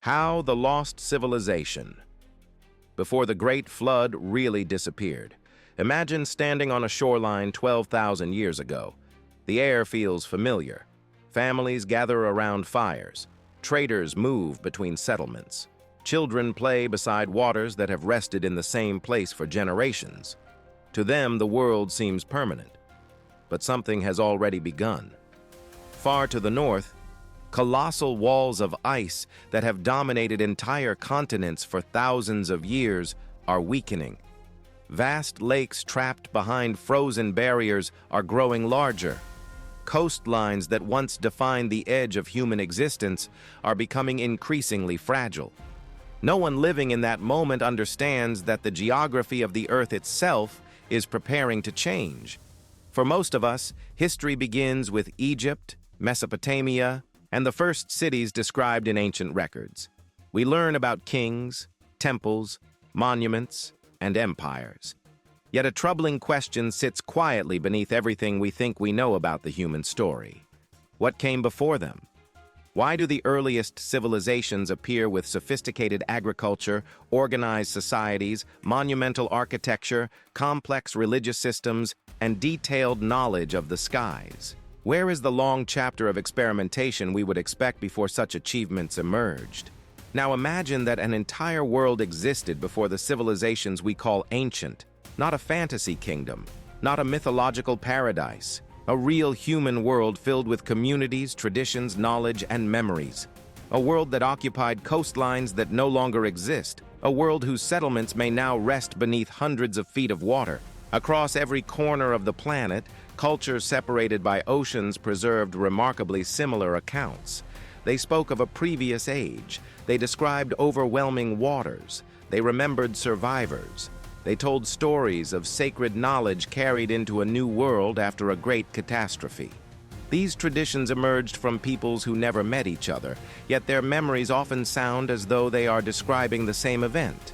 How the Lost Civilization. Before the Great Flood really disappeared. Imagine standing on a shoreline 12,000 years ago. The air feels familiar. Families gather around fires. Traders move between settlements. Children play beside waters that have rested in the same place for generations. To them, the world seems permanent. But something has already begun. Far to the north, colossal walls of ice that have dominated entire continents for thousands of years are weakening. Vast lakes trapped behind frozen barriers are growing larger. Coastlines that once defined the edge of human existence are becoming increasingly fragile. No one living in that moment understands that the geography of the Earth itself is preparing to change. For most of us, history begins with Egypt, Mesopotamia, and the first cities described in ancient records. We learn about kings, temples, monuments, and empires. Yet a troubling question sits quietly beneath everything we think we know about the human story. What came before them? Why do the earliest civilizations appear with sophisticated agriculture, organized societies, monumental architecture, complex religious systems, and detailed knowledge of the skies? Where is the long chapter of experimentation we would expect before such achievements emerged? Now imagine that an entire world existed before the civilizations we call ancient, not a fantasy kingdom, not a mythological paradise, a real human world filled with communities, traditions, knowledge, and memories. A world that occupied coastlines that no longer exist, a world whose settlements may now rest beneath hundreds of feet of water. Across every corner of the planet, cultures separated by oceans preserved remarkably similar accounts. They spoke of a previous age. They described overwhelming waters. They remembered survivors. They told stories of sacred knowledge carried into a new world after a great catastrophe. These traditions emerged from peoples who never met each other, yet their memories often sound as though they are describing the same event.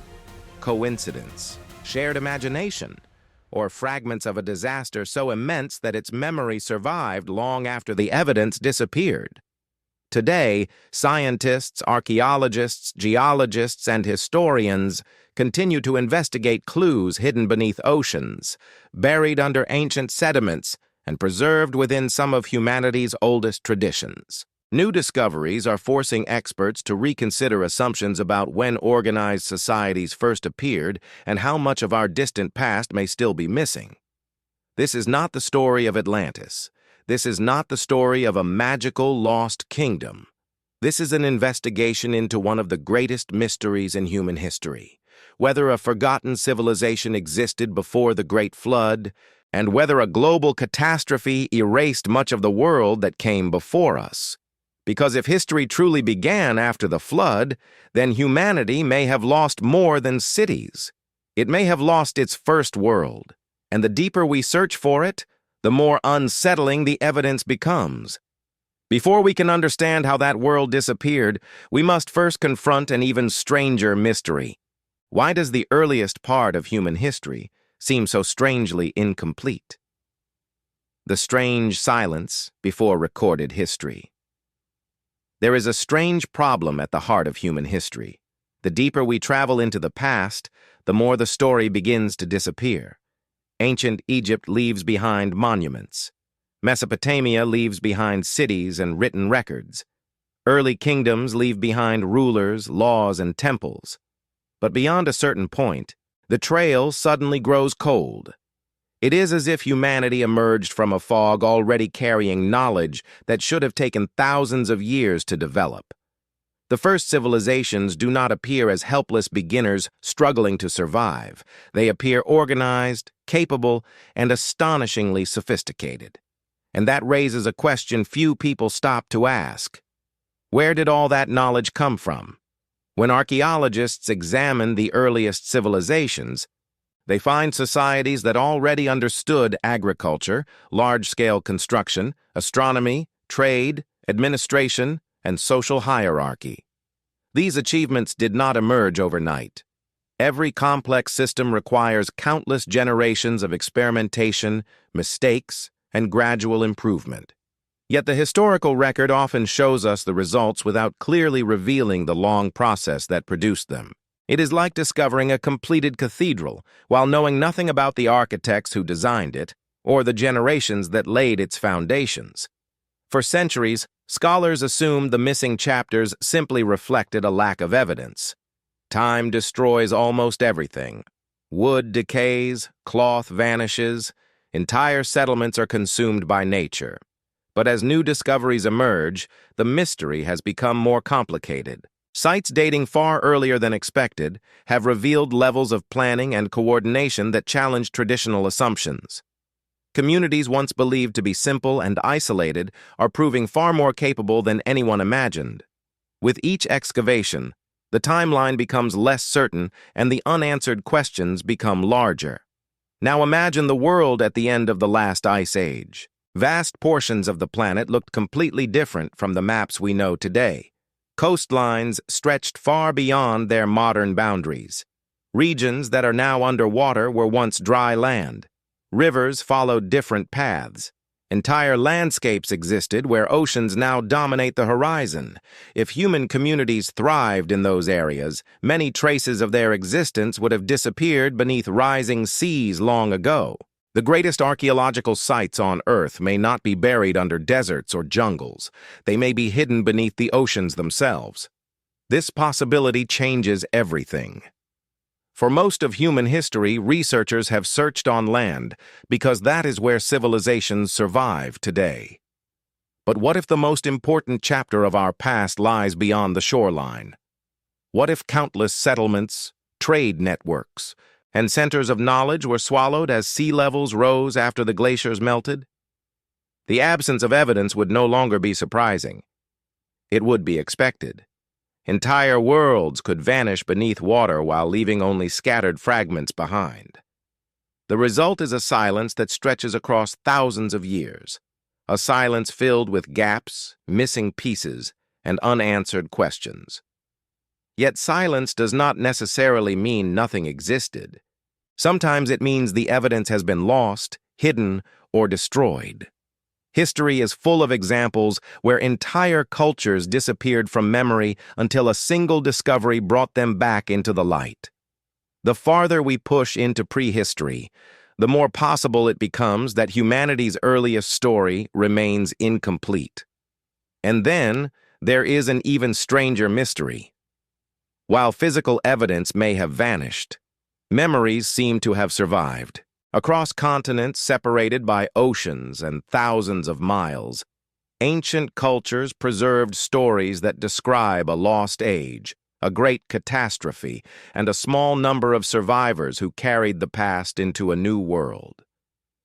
Coincidence, shared imagination, or fragments of a disaster so immense that its memory survived long after the evidence disappeared. Today, scientists, archaeologists, geologists, and historians continue to investigate clues hidden beneath oceans, buried under ancient sediments, and preserved within some of humanity's oldest traditions. New discoveries are forcing experts to reconsider assumptions about when organized societies first appeared and how much of our distant past may still be missing. This is not the story of Atlantis. This is not the story of a magical lost kingdom. This is an investigation into one of the greatest mysteries in human history. Whether a forgotten civilization existed before the Great Flood, and whether a global catastrophe erased much of the world that came before us. Because if history truly began after the flood, then humanity may have lost more than cities. It may have lost its first world, and the deeper we search for it, the more unsettling the evidence becomes. Before we can understand how that world disappeared, we must first confront an even stranger mystery. Why does the earliest part of human history seem so strangely incomplete? The strange silence before recorded history. There is a strange problem at the heart of human history. The deeper we travel into the past, the more the story begins to disappear. Ancient Egypt leaves behind monuments. Mesopotamia leaves behind cities and written records. Early kingdoms leave behind rulers, laws, and temples. But beyond a certain point, the trail suddenly grows cold. It is as if humanity emerged from a fog already carrying knowledge that should have taken thousands of years to develop. The first civilizations do not appear as helpless beginners struggling to survive. They appear organized, capable, and astonishingly sophisticated. And that raises a question few people stop to ask. Where did all that knowledge come from? When archaeologists examine the earliest civilizations, they find societies that already understood agriculture, large-scale construction, astronomy, trade, administration, and social hierarchy. These achievements did not emerge overnight. Every complex system requires countless generations of experimentation, mistakes, and gradual improvement. Yet the historical record often shows us the results without clearly revealing the long process that produced them. It is like discovering a completed cathedral while knowing nothing about the architects who designed it or the generations that laid its foundations. For centuries, scholars assumed the missing chapters simply reflected a lack of evidence. Time destroys almost everything. Wood decays, cloth vanishes, entire settlements are consumed by nature. But as new discoveries emerge, the mystery has become more complicated. Sites dating far earlier than expected have revealed levels of planning and coordination that challenge traditional assumptions. Communities once believed to be simple and isolated are proving far more capable than anyone imagined. With each excavation, the timeline becomes less certain and the unanswered questions become larger. Now imagine the world at the end of the last ice age. Vast portions of the planet looked completely different from the maps we know today. Coastlines stretched far beyond their modern boundaries. Regions that are now underwater were once dry land. Rivers followed different paths. Entire landscapes existed where oceans now dominate the horizon. If human communities thrived in those areas, many traces of their existence would have disappeared beneath rising seas long ago. The greatest archaeological sites on Earth may not be buried under deserts or jungles. They may be hidden beneath the oceans themselves. This possibility changes everything. For most of human history, researchers have searched on land because that is where civilizations survive today. But what if the most important chapter of our past lies beyond the shoreline? What if countless settlements, trade networks, and centers of knowledge were swallowed as sea levels rose after the glaciers melted? The absence of evidence would no longer be surprising. It would be expected. Entire worlds could vanish beneath water while leaving only scattered fragments behind. The result is a silence that stretches across thousands of years, a silence filled with gaps, missing pieces, and unanswered questions. Yet silence does not necessarily mean nothing existed. Sometimes it means the evidence has been lost, hidden, or destroyed. History is full of examples where entire cultures disappeared from memory until a single discovery brought them back into the light. The farther we push into prehistory, the more possible it becomes that humanity's earliest story remains incomplete. And then there is an even stranger mystery. While physical evidence may have vanished, memories seem to have survived. Across continents separated by oceans and thousands of miles, ancient cultures preserved stories that describe a lost age, a great catastrophe, and a small number of survivors who carried the past into a new world.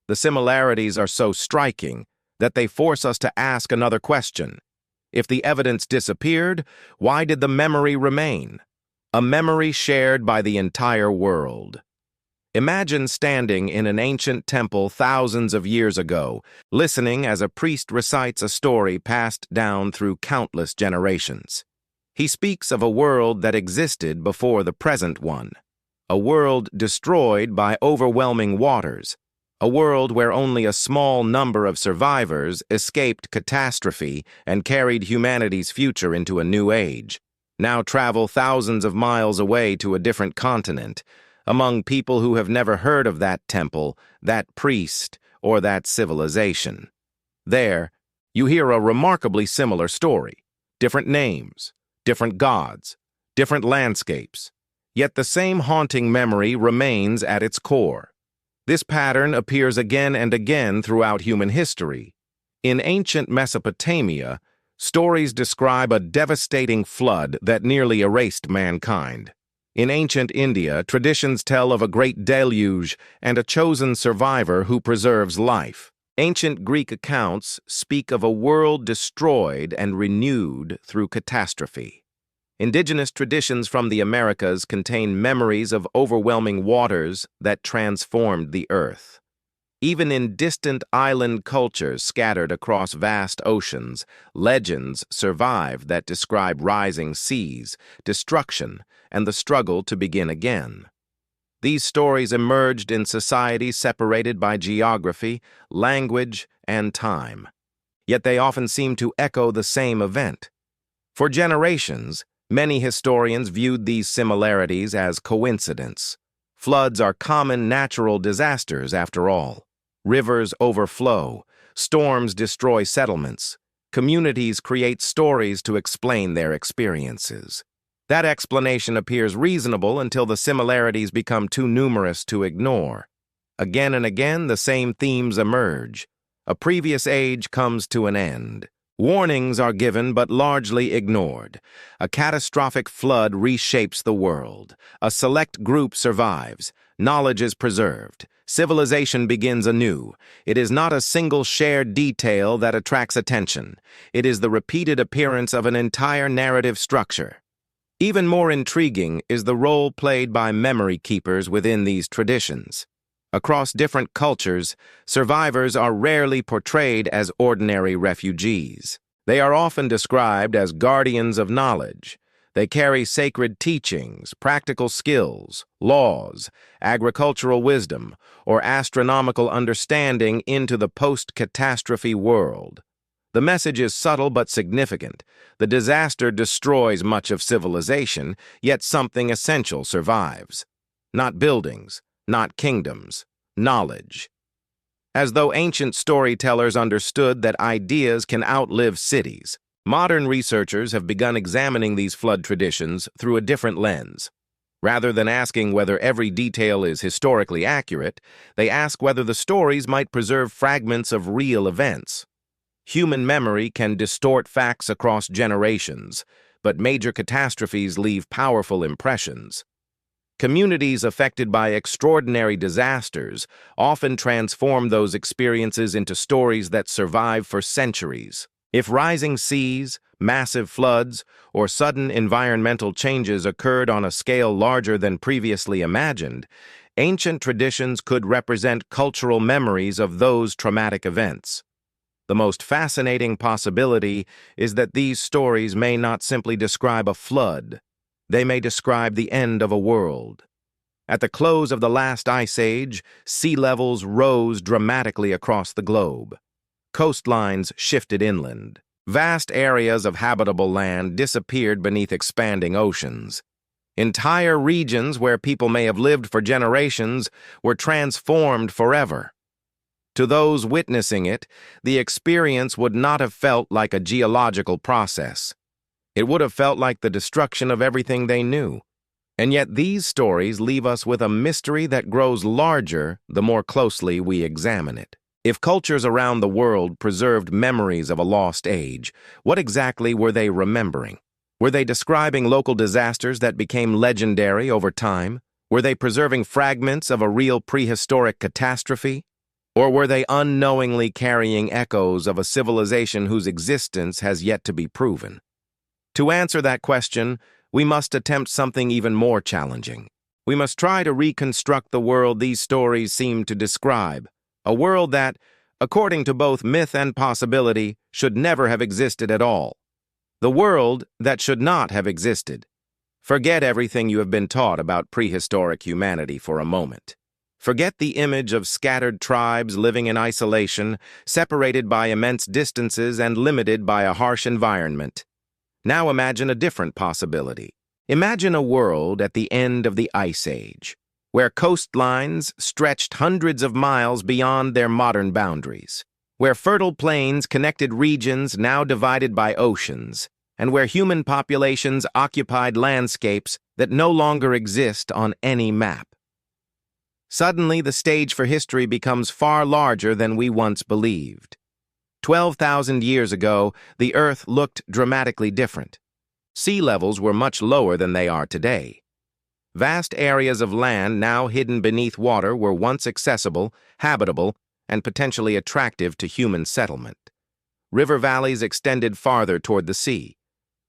The similarities are so striking that they force us to ask another question. If the evidence disappeared, why did the memory remain? A memory shared by the entire world. Imagine standing in an ancient temple thousands of years ago, listening as a priest recites a story passed down through countless generations. He speaks of a world that existed before the present one, a world destroyed by overwhelming waters, a world where only a small number of survivors escaped catastrophe and carried humanity's future into a new age. Now travel thousands of miles away to a different continent, among people who have never heard of that temple, that priest, or that civilization. There, you hear a remarkably similar story. Different names, different gods, different landscapes. Yet the same haunting memory remains at its core. This pattern appears again and again throughout human history. In ancient Mesopotamia, stories describe a devastating flood that nearly erased mankind. In ancient India, traditions tell of a great deluge and a chosen survivor who preserves life. Ancient Greek accounts speak of a world destroyed and renewed through catastrophe. Indigenous traditions from the Americas contain memories of overwhelming waters that transformed the earth. Even in distant island cultures scattered across vast oceans, legends survive that describe rising seas, destruction, and the struggle to begin again. These stories emerged in societies separated by geography, language, and time. yet they often seem to echo the same event. For generations, many historians viewed these similarities as coincidence. Floods are common natural disasters, after all. Rivers overflow, storms destroy settlements, communities create stories to explain their experiences. That explanation appears reasonable until the similarities become too numerous to ignore. Again and again, the same themes emerge. A previous age comes to an end. Warnings are given but largely ignored. A catastrophic flood reshapes the world. A select group survives. Knowledge is preserved. Civilization begins anew. It is not a single shared detail that attracts attention. It is the repeated appearance of an entire narrative structure. Even more intriguing is the role played by memory keepers within these traditions. Across different cultures, survivors are rarely portrayed as ordinary refugees. They are often described as guardians of knowledge. They carry sacred teachings, practical skills, laws, agricultural wisdom, or astronomical understanding into the post-catastrophe world. The message is subtle but significant. The disaster destroys much of civilization, yet something essential survives. Not buildings, not kingdoms, knowledge. As though ancient storytellers understood that ideas can outlive cities, modern researchers have begun examining these flood traditions through a different lens. Rather than asking whether every detail is historically accurate, they ask whether the stories might preserve fragments of real events. Human memory can distort facts across generations, but major catastrophes leave powerful impressions. Communities affected by extraordinary disasters often transform those experiences into stories that survive for centuries. If rising seas, massive floods, or sudden environmental changes occurred on a scale larger than previously imagined, ancient traditions could represent cultural memories of those traumatic events. The most fascinating possibility is that these stories may not simply describe a flood. They may describe the end of a world. At the close of the last ice age, sea levels rose dramatically across the globe. Coastlines shifted inland. Vast areas of habitable land disappeared beneath expanding oceans. Entire regions where people may have lived for generations were transformed forever. To those witnessing it, the experience would not have felt like a geological process. It would have felt like the destruction of everything they knew. And yet these stories leave us with a mystery that grows larger the more closely we examine it. If cultures around the world preserved memories of a lost age, what exactly were they remembering? Were they describing local disasters that became legendary over time? Were they preserving fragments of a real prehistoric catastrophe? Or were they unknowingly carrying echoes of a civilization whose existence has yet to be proven? To answer that question, we must attempt something even more challenging. We must try to reconstruct the world these stories seem to describe, a world that, according to both myth and possibility, should never have existed at all. The world that should not have existed. Forget everything you have been taught about prehistoric humanity for a moment. Forget the image of scattered tribes living in isolation, separated by immense distances and limited by a harsh environment. Now imagine a different possibility. Imagine a world at the end of the Ice Age, where coastlines stretched hundreds of miles beyond their modern boundaries, where fertile plains connected regions now divided by oceans, and where human populations occupied landscapes that no longer exist on any map. Suddenly, the stage for history becomes far larger than we once believed. 12,000 years ago, the Earth looked dramatically different. Sea levels were much lower than they are today. Vast areas of land now hidden beneath water were once accessible, habitable, and potentially attractive to human settlement. River valleys extended farther toward the sea.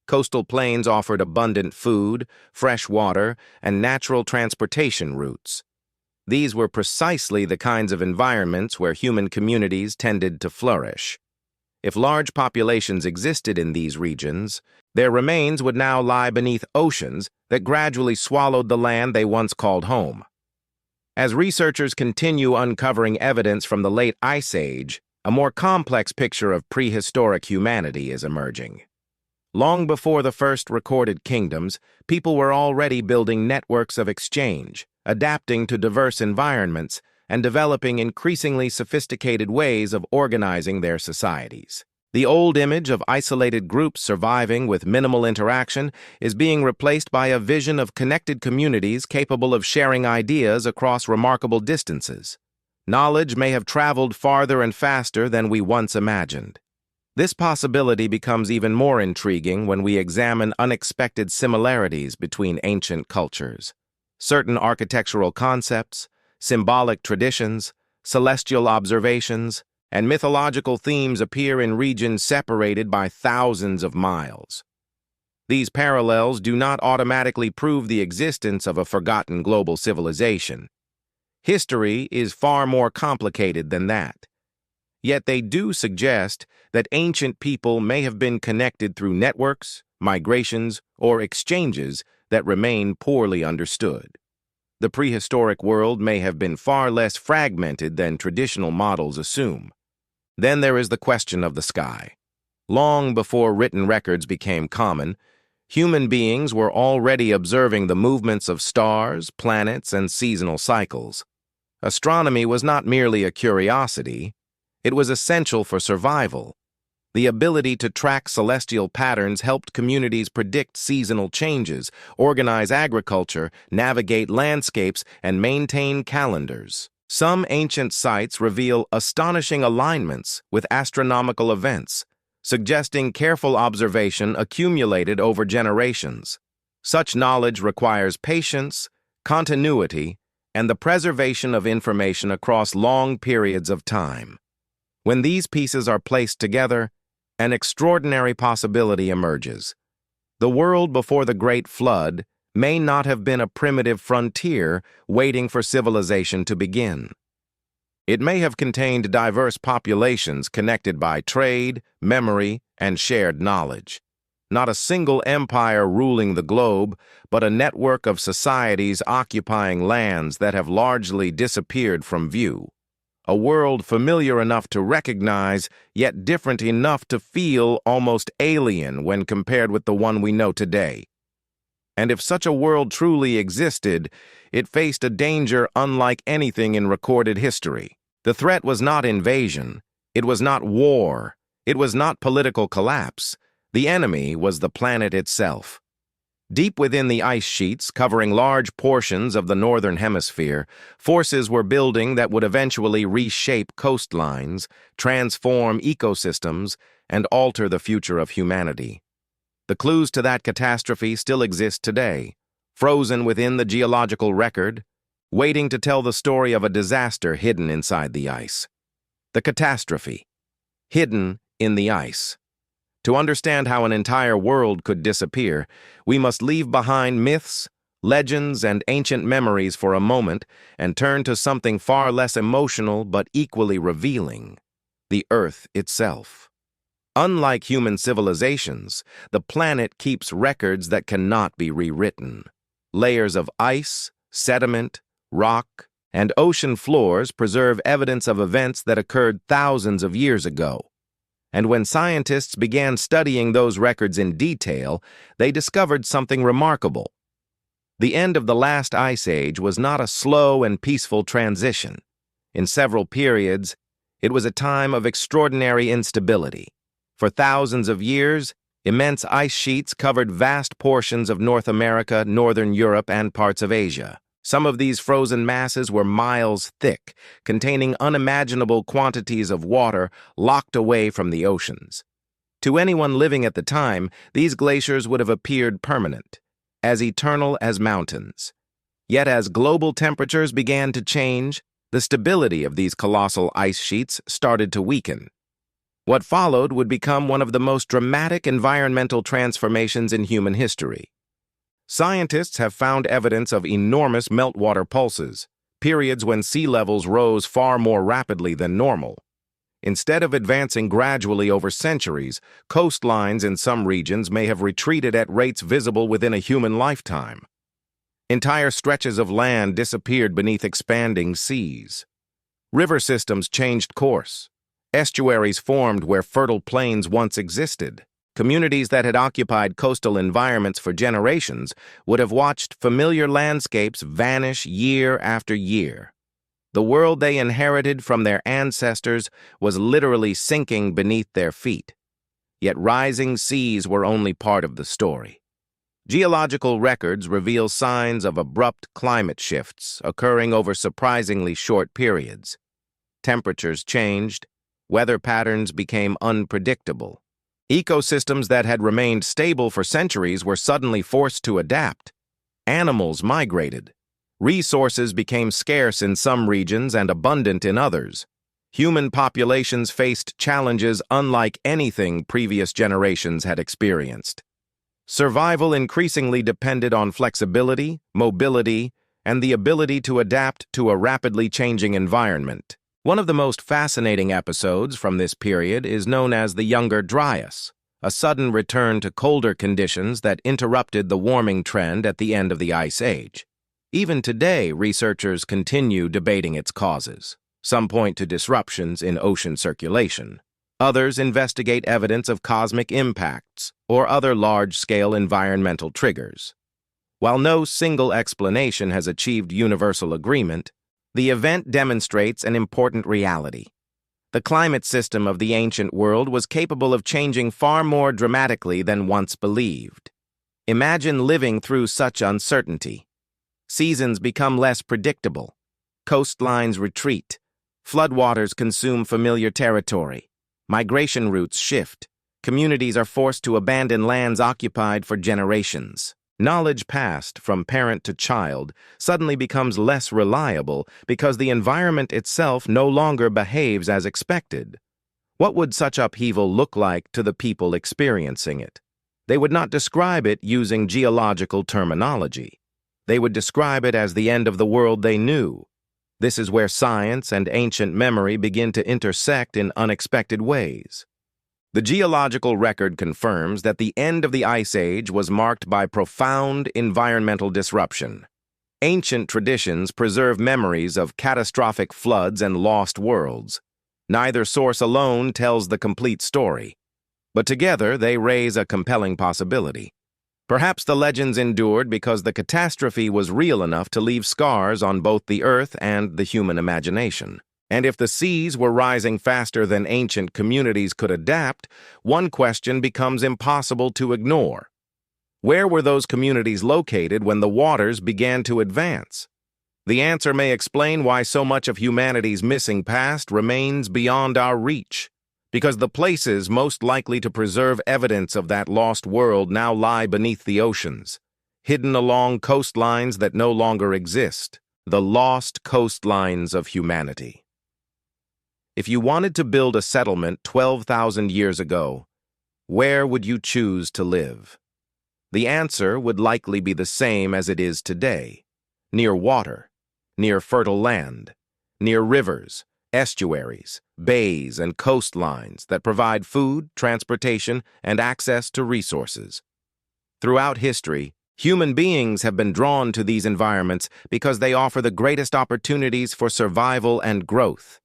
Coastal plains offered abundant food, fresh water, and natural transportation routes. These were precisely the kinds of environments where human communities tended to flourish. If large populations existed in these regions, their remains would now lie beneath oceans that gradually swallowed the land they once called home. As researchers continue uncovering evidence from the late Ice Age, A more complex picture of prehistoric humanity is emerging. Long before the first recorded kingdoms, people were already building networks of exchange, adapting to diverse environments, and developing increasingly sophisticated ways of organizing their societies. The old image of isolated groups surviving with minimal interaction is being replaced by a vision of connected communities capable of sharing ideas across remarkable distances. Knowledge may have traveled farther and faster than we once imagined. This possibility becomes even more intriguing when we examine unexpected similarities between ancient cultures. Certain architectural concepts, symbolic traditions, celestial observations, and mythological themes appear in regions separated by thousands of miles. These parallels do not automatically prove the existence of a forgotten global civilization. History is far more complicated than that. Yet they do suggest that ancient people may have been connected through networks, migrations, or exchanges that remain poorly understood. The prehistoric world may have been far less fragmented than traditional models assume. Then there is the question of the sky. Long before written records became common, human beings were already observing the movements of stars, planets, and seasonal cycles. Astronomy was not merely a curiosity, it was essential for survival. The ability to track celestial patterns helped communities predict seasonal changes, organize agriculture, navigate landscapes, and maintain calendars. Some ancient sites reveal astonishing alignments with astronomical events, suggesting careful observation accumulated over generations. Such knowledge requires patience, continuity, and the preservation of information across long periods of time. When these pieces are placed together, an extraordinary possibility emerges. The world before the Great Flood may not have been a primitive frontier waiting for civilization to begin. It may have contained diverse populations connected by trade, memory, and shared knowledge. Not a single empire ruling the globe, but a network of societies occupying lands that have largely disappeared from view. A world familiar enough to recognize, yet different enough to feel almost alien when compared with the one we know today. And if such a world truly existed, it faced a danger unlike anything in recorded history. The threat was not invasion, it was not war, it was not political collapse. The enemy was the planet itself. Deep within the ice sheets, covering large portions of the northern hemisphere, forces were building that would eventually reshape coastlines, transform ecosystems, and alter the future of humanity. The clues to that catastrophe still exist today, frozen within the geological record, waiting to tell the story of a disaster hidden inside the ice. The catastrophe, hidden in the ice. To understand how an entire world could disappear, we must leave behind myths, legends, and ancient memories for a moment and turn to something far less emotional but equally revealing: the Earth itself. Unlike human civilizations, the planet keeps records that cannot be rewritten. Layers of ice, sediment, rock, and ocean floors preserve evidence of events that occurred thousands of years ago. And when scientists began studying those records in detail, they discovered something remarkable. The end of the last ice age was not a slow and peaceful transition. In several periods, it was a time of extraordinary instability. For thousands of years, immense ice sheets covered vast portions of North America, Northern Europe, and parts of Asia. Some of these frozen masses were miles thick, containing unimaginable quantities of water locked away from the oceans. To anyone living at the time, these glaciers would have appeared permanent, as eternal as mountains. Yet as global temperatures began to change, the stability of these colossal ice sheets started to weaken. What followed would become one of the most dramatic environmental transformations in human history. Scientists have found evidence of enormous meltwater pulses, periods when sea levels rose far more rapidly than normal. Instead of advancing gradually over centuries, coastlines in some regions may have retreated at rates visible within a human lifetime. Entire stretches of land disappeared beneath expanding seas. River systems changed course, Estuaries formed where fertile plains once existed. Communities that had occupied coastal environments for generations would have watched familiar landscapes vanish year after year. The world they inherited from their ancestors was literally sinking beneath their feet. Yet rising seas were only part of the story. Geological records reveal signs of abrupt climate shifts occurring over surprisingly short periods. Temperatures changed, weather patterns became unpredictable. Ecosystems that had remained stable for centuries were suddenly forced to adapt. Animals migrated. Resources became scarce in some regions and abundant in others. Human populations faced challenges unlike anything previous generations had experienced. Survival increasingly depended on flexibility, mobility, and the ability to adapt to a rapidly changing environment. One of the most fascinating episodes from this period is known as the Younger Dryas, a sudden return to colder conditions that interrupted the warming trend at the end of the Ice Age. Even today, researchers continue debating its causes. Some point to disruptions in ocean circulation. Others investigate evidence of cosmic impacts or other large-scale environmental triggers. While no single explanation has achieved universal agreement, the event demonstrates an important reality. The climate system of the ancient world was capable of changing far more dramatically than once believed. Imagine living through such uncertainty. Seasons become less predictable. Coastlines retreat. Floodwaters consume familiar territory. Migration routes shift. Communities are forced to abandon lands occupied for generations. Knowledge passed from parent to child suddenly becomes less reliable because the environment itself no longer behaves as expected. What would such upheaval look like to the people experiencing it? They would not describe it using geological terminology. They would describe it as the end of the world they knew. This is where science and ancient memory begin to intersect in unexpected ways. The geological record confirms that the end of the Ice Age was marked by profound environmental disruption. Ancient traditions preserve memories of catastrophic floods and lost worlds. Neither source alone tells the complete story, but together they raise a compelling possibility. Perhaps the legends endured because the catastrophe was real enough to leave scars on both the earth and the human imagination. And if the seas were rising faster than ancient communities could adapt, one question becomes impossible to ignore. Where were those communities located when the waters began to advance? The answer may explain why so much of humanity's missing past remains beyond our reach. Because the places most likely to preserve evidence of that lost world now lie beneath the oceans, hidden along coastlines that no longer exist, the lost coastlines of humanity. If you wanted to build a settlement 12,000 years ago, where would you choose to live? The answer would likely be the same as it is today: near water, near fertile land, near rivers, estuaries, bays, and coastlines that provide food, transportation, and access to resources. Throughout history, human beings have been drawn to these environments because they offer the greatest opportunities for survival and growth.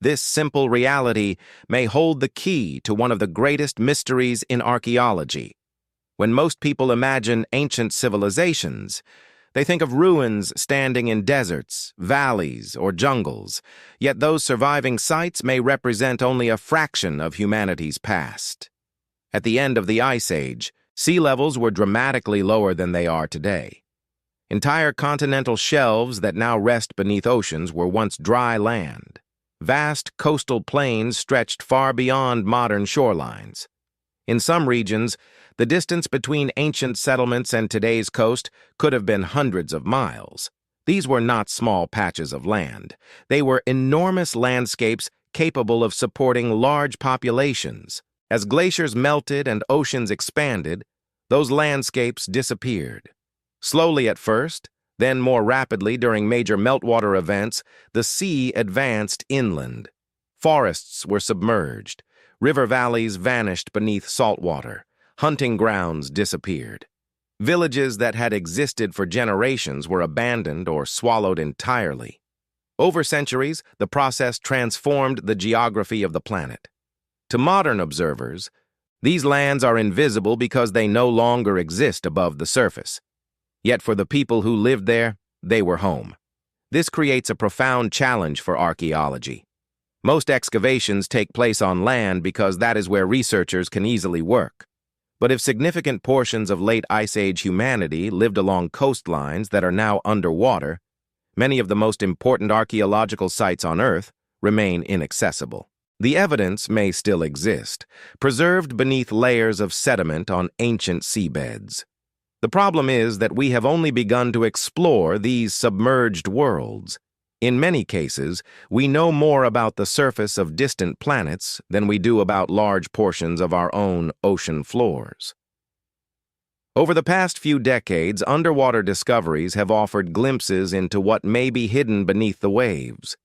This simple reality may hold the key to one of the greatest mysteries in archaeology. When most people imagine ancient civilizations, they think of ruins standing in deserts, valleys, or jungles, yet those surviving sites may represent only a fraction of humanity's past. At the end of the Ice Age, sea levels were dramatically lower than they are today. Entire continental shelves that now rest beneath oceans were once dry land. Vast coastal plains stretched far beyond modern shorelines. In some regions, the distance between ancient settlements and today's coast could have been hundreds of miles. These were not small patches of land. They were enormous landscapes capable of supporting large populations. As glaciers melted and oceans expanded, those landscapes disappeared. Slowly at first, then more rapidly during major meltwater events, the sea advanced inland. Forests were submerged. River valleys vanished beneath salt water. Hunting grounds disappeared. Villages that had existed for generations were abandoned or swallowed entirely. Over centuries, the process transformed the geography of the planet. To modern observers, these lands are invisible because they no longer exist above the surface. Yet for the people who lived there, they were home. This creates a profound challenge for archaeology. Most excavations take place on land because that is where researchers can easily work. But if significant portions of late Ice Age humanity lived along coastlines that are now underwater, many of the most important archaeological sites on Earth remain inaccessible. The evidence may still exist, preserved beneath layers of sediment on ancient seabeds. The problem is that we have only begun to explore these submerged worlds. In many cases, we know more about the surface of distant planets than we do about large portions of our own ocean floors. Over the past few decades, underwater discoveries have offered glimpses into what may be hidden beneath the waves.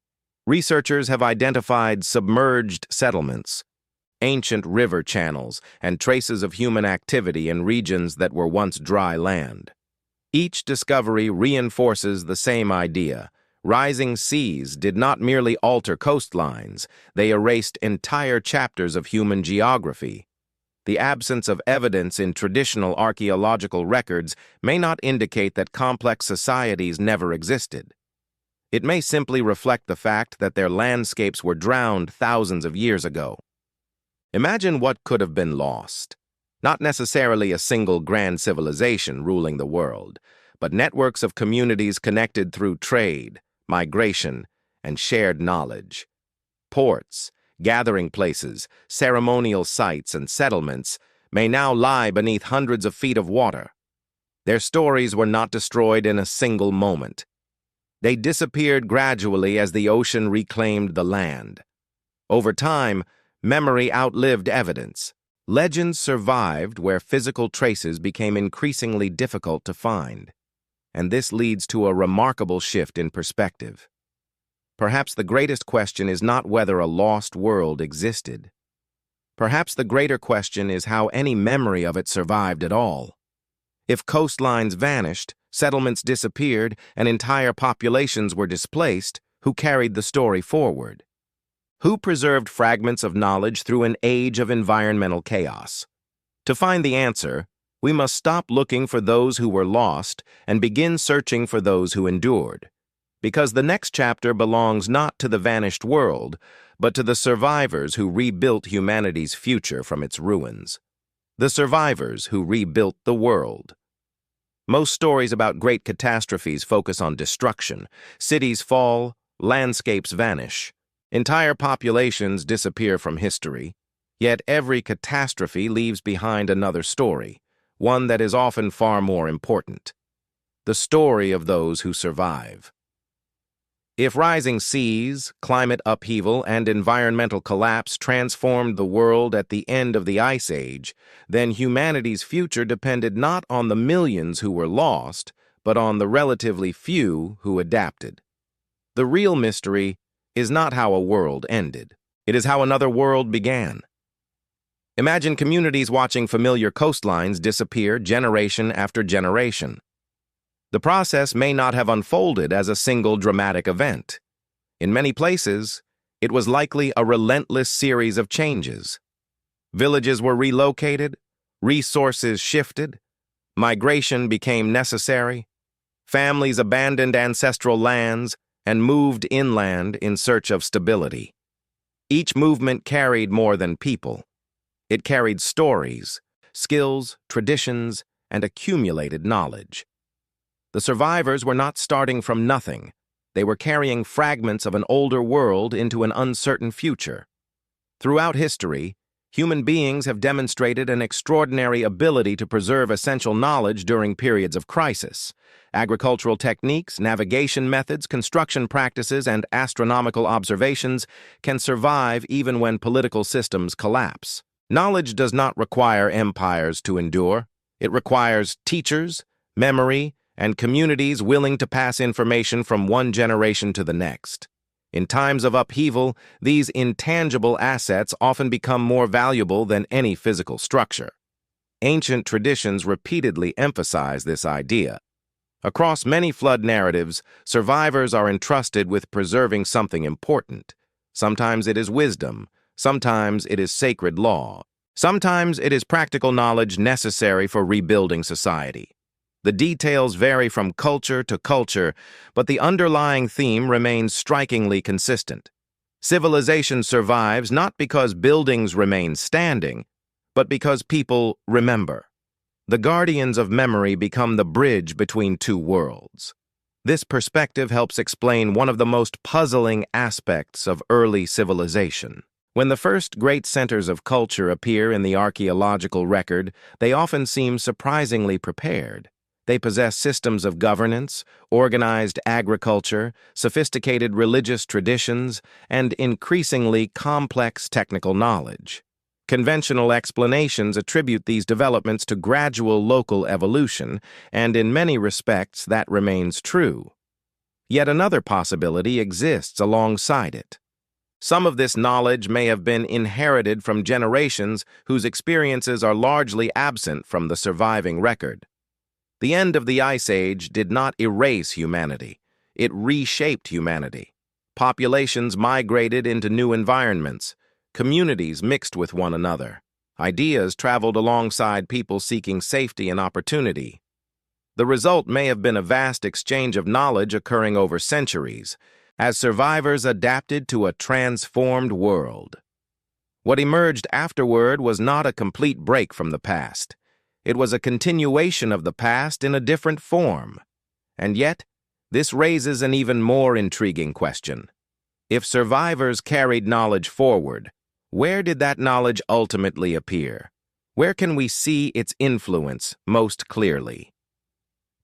Researchers have identified submerged settlements, ancient river channels, and traces of human activity in regions that were once dry land. Each discovery reinforces the same idea. Rising seas did not merely alter coastlines, they erased entire chapters of human geography. The absence of evidence in traditional archaeological records may not indicate that complex societies never existed. It may simply reflect the fact that their landscapes were drowned thousands of years ago. Imagine what could have been lost. Not necessarily a single grand civilization ruling the world, but networks of communities connected through trade, migration, and shared knowledge. Ports, gathering places, ceremonial sites, and settlements may now lie beneath hundreds of feet of water. Their stories were not destroyed in a single moment. They disappeared gradually as the ocean reclaimed the land. Over time, memory outlived evidence. Legends survived where physical traces became increasingly difficult to find. And this leads to a remarkable shift in perspective. Perhaps the greatest question is not whether a lost world existed. Perhaps the greater question is how any memory of it survived at all. If coastlines vanished, settlements disappeared, and entire populations were displaced, who carried the story forward? Who preserved fragments of knowledge through an age of environmental chaos? To find the answer, we must stop looking for those who were lost and begin searching for those who endured. Because the next chapter belongs not to the vanished world, but to the survivors who rebuilt humanity's future from its ruins. The survivors who rebuilt the world. Most stories about great catastrophes focus on destruction. Cities fall, landscapes vanish. Entire populations disappear from history. Yet every catastrophe leaves behind another story, one that is often far more important. The story of those who survive. If rising seas, climate upheaval, and environmental collapse transformed the world at the end of the Ice Age, then humanity's future depended not on the millions who were lost, but on the relatively few who adapted. The real mystery is not how a world ended. It is how another world began. Imagine communities watching familiar coastlines disappear generation after generation. The process may not have unfolded as a single dramatic event. In many places, it was likely a relentless series of changes. Villages were relocated, resources shifted, migration became necessary, families abandoned ancestral lands and moved inland in search of stability. Each movement carried more than people. It carried stories, skills, traditions, and accumulated knowledge. The survivors were not starting from nothing. They were carrying fragments of an older world into an uncertain future. Throughout history, human beings have demonstrated an extraordinary ability to preserve essential knowledge during periods of crisis. Agricultural techniques, navigation methods, construction practices, and astronomical observations can survive even when political systems collapse. Knowledge does not require empires to endure. It requires teachers, memory, and communities willing to pass information from one generation to the next. In times of upheaval, these intangible assets often become more valuable than any physical structure. Ancient traditions repeatedly emphasize this idea. Across many flood narratives, survivors are entrusted with preserving something important. Sometimes it is wisdom, sometimes it is sacred law, sometimes it is practical knowledge necessary for rebuilding society. The details vary from culture to culture, but the underlying theme remains strikingly consistent. Civilization survives not because buildings remain standing, but because people remember. The guardians of memory become the bridge between two worlds. This perspective helps explain one of the most puzzling aspects of early civilization. When the first great centers of culture appear in the archaeological record, they often seem surprisingly prepared. They possess systems of governance, organized agriculture, sophisticated religious traditions, and increasingly complex technical knowledge. Conventional explanations attribute these developments to gradual local evolution, and in many respects that remains true. Yet another possibility exists alongside it. Some of this knowledge may have been inherited from generations whose experiences are largely absent from the surviving record. The end of the Ice Age did not erase humanity. It reshaped humanity. Populations migrated into new environments. Communities mixed with one another. Ideas traveled alongside people seeking safety and opportunity. The result may have been a vast exchange of knowledge occurring over centuries, as survivors adapted to a transformed world. What emerged afterward was not a complete break from the past. It was a continuation of the past in a different form. And yet, this raises an even more intriguing question. If survivors carried knowledge forward, where did that knowledge ultimately appear? Where can we see its influence most clearly?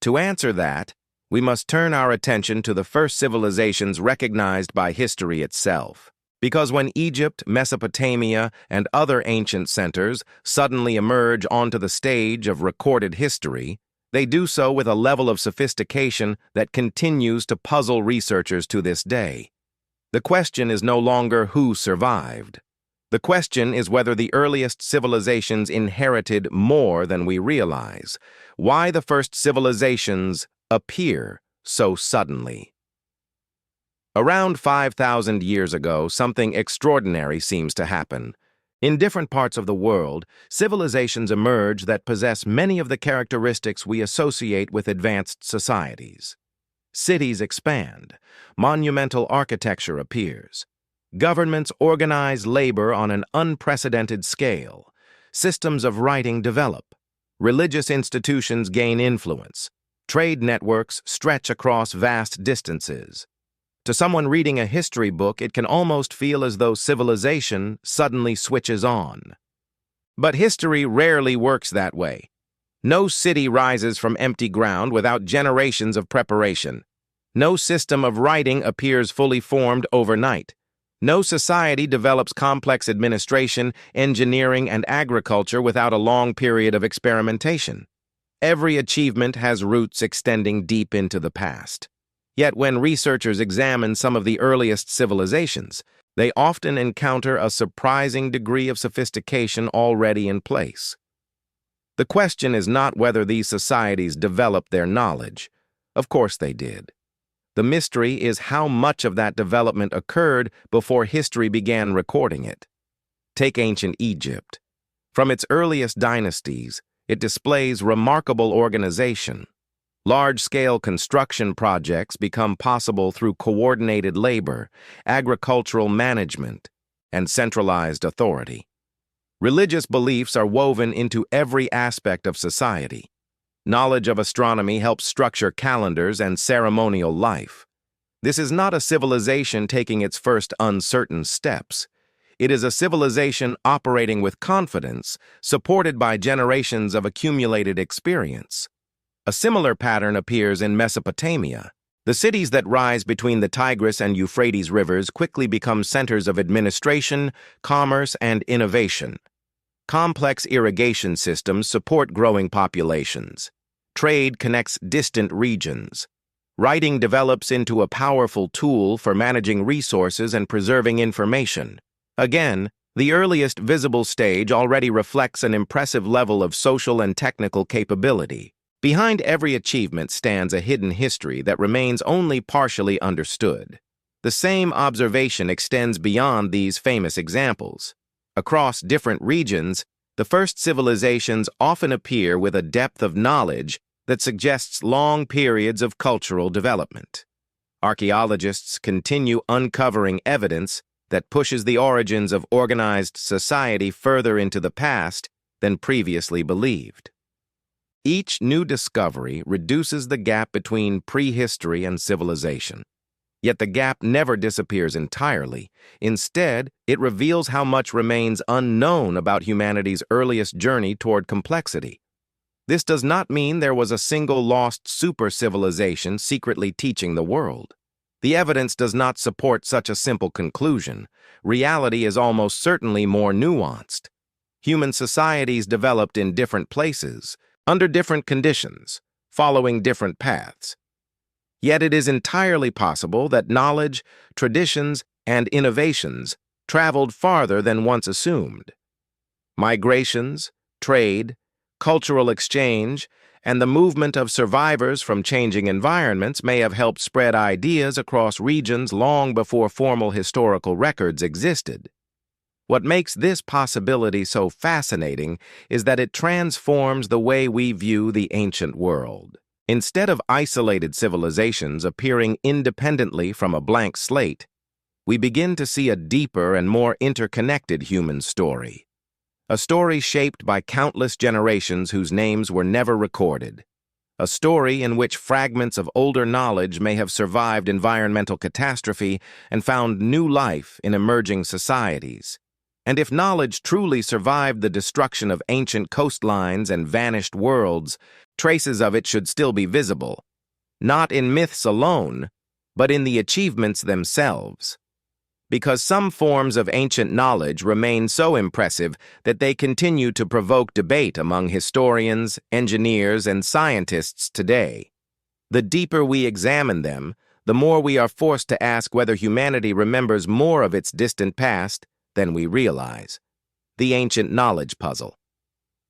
To answer that, we must turn our attention to the first civilizations recognized by history itself. Because when Egypt, Mesopotamia, and other ancient centers suddenly emerge onto the stage of recorded history, they do so with a level of sophistication that continues to puzzle researchers to this day. The question is no longer who survived. The question is whether the earliest civilizations inherited more than we realize. Why the first civilizations appear so suddenly. Around 5,000 years ago, something extraordinary seems to happen. In different parts of the world, civilizations emerge that possess many of the characteristics we associate with advanced societies. Cities expand. Monumental architecture appears. Governments organize labor on an unprecedented scale. Systems of writing develop. Religious institutions gain influence. Trade networks stretch across vast distances. To someone reading a history book, it can almost feel as though civilization suddenly switches on. But history rarely works that way. No city rises from empty ground without generations of preparation. No system of writing appears fully formed overnight. No society develops complex administration, engineering, and agriculture without a long period of experimentation. Every achievement has roots extending deep into the past. Yet when researchers examine some of the earliest civilizations, they often encounter a surprising degree of sophistication already in place. The question is not whether these societies developed their knowledge. Of course they did. The mystery is how much of that development occurred before history began recording it. Take ancient Egypt. From its earliest dynasties, it displays remarkable organization. Large-scale construction projects become possible through coordinated labor, agricultural management, and centralized authority. Religious beliefs are woven into every aspect of society. Knowledge of astronomy helps structure calendars and ceremonial life. This is not a civilization taking its first uncertain steps. It is a civilization operating with confidence, supported by generations of accumulated experience. A similar pattern appears in Mesopotamia. The cities that rise between the Tigris and Euphrates rivers quickly become centers of administration, commerce, and innovation. Complex irrigation systems support growing populations. Trade connects distant regions. Writing develops into a powerful tool for managing resources and preserving information. Again, the earliest visible stage already reflects an impressive level of social and technical capability. Behind every achievement stands a hidden history that remains only partially understood. The same observation extends beyond these famous examples. Across different regions, the first civilizations often appear with a depth of knowledge that suggests long periods of cultural development. Archaeologists continue uncovering evidence that pushes the origins of organized society further into the past than previously believed. Each new discovery reduces the gap between prehistory and civilization. Yet the gap never disappears entirely. Instead, it reveals how much remains unknown about humanity's earliest journey toward complexity. This does not mean there was a single lost super-civilization secretly teaching the world. The evidence does not support such a simple conclusion. Reality is almost certainly more nuanced. Human societies developed in different places, under different conditions, following different paths. Yet it is entirely possible that knowledge, traditions, and innovations traveled farther than once assumed. Migrations, trade, cultural exchange, and the movement of survivors from changing environments may have helped spread ideas across regions long before formal historical records existed. What makes this possibility so fascinating is that it transforms the way we view the ancient world. Instead of isolated civilizations appearing independently from a blank slate, we begin to see a deeper and more interconnected human story. A story shaped by countless generations whose names were never recorded. A story in which fragments of older knowledge may have survived environmental catastrophe and found new life in emerging societies. And if knowledge truly survived the destruction of ancient coastlines and vanished worlds, traces of it should still be visible, not in myths alone, but in the achievements themselves. Because some forms of ancient knowledge remain so impressive that they continue to provoke debate among historians, engineers, and scientists today. The deeper we examine them, the more we are forced to ask whether humanity remembers more of its distant past than we realize. The ancient knowledge puzzle.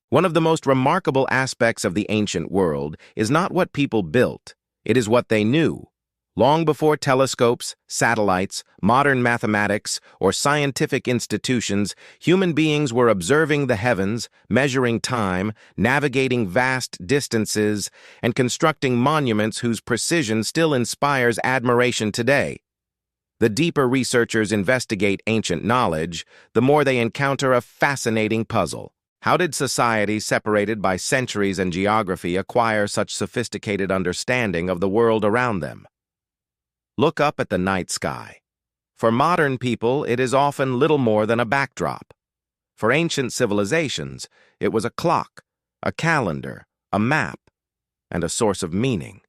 One of the most remarkable aspects of the ancient world is not what people built, it is what they knew. Long before telescopes, satellites, modern mathematics, or scientific institutions, human beings were observing the heavens, measuring time, navigating vast distances, and constructing monuments whose precision still inspires admiration today. The deeper researchers investigate ancient knowledge, the more they encounter a fascinating puzzle. How did societies separated by centuries and geography acquire such sophisticated understanding of the world around them? Look up at the night sky. For modern people, it is often little more than a backdrop. For ancient civilizations, it was a clock, a calendar, a map, and a source of meaning.